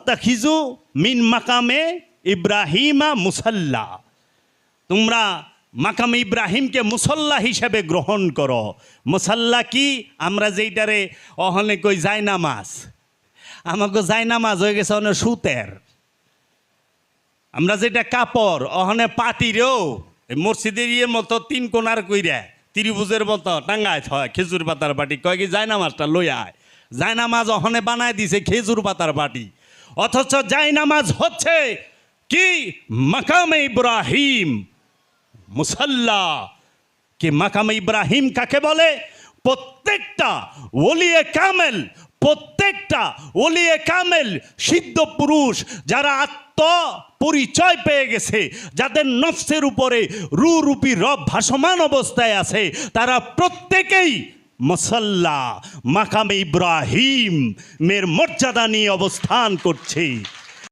ওয়াত্তাখিজু মিন মাকামে ইব্রাহিমা মুসাল্লা, তোমরা মাকামে ইব্রাহিমকে মুসল্লা হিসেবে গ্রহণ করো। মুসাল্লা কি? আমরা যেইটারে অহনে কই জায়নামাজ, আমাকে জায়নামাজ হয়ে গেছে অনেক সুতের। আমরা যেটা কাপড় অহনে পাটিরেও মসজিদের ইয়ের মতো তিন কোনার কইরা ত্রিভুজের মতো টাঙ্গায় হয় খেজুর পাতার পাটি, কয় কি জায়নামাজটা লই আয়। জায়নামাজ অহনে বানায় দিছে খেজুর পাতার পাটি, অথচ জায়নামাজ হচ্ছে কি? মাকামে ইব্রাহিম মুসাল্লা। কি মাকামে ইব্রাহিম কাকে বলে? প্রত্যেকটা ওলিয়ে কামেল, প্রত্যেকটা ওলিয়ে কামেল সিদ্ধ পুরুষ যারা পরিচয় পেয়ে গেছে, যাদের নফসের উপরে রূপী রব ভাসমান অবস্থায় আছে, তারা প্রত্যেকেই মুসাল্লা মাকামে ইব্রাহিম মের মর্যাদা নিয়ে অবস্থান করছে।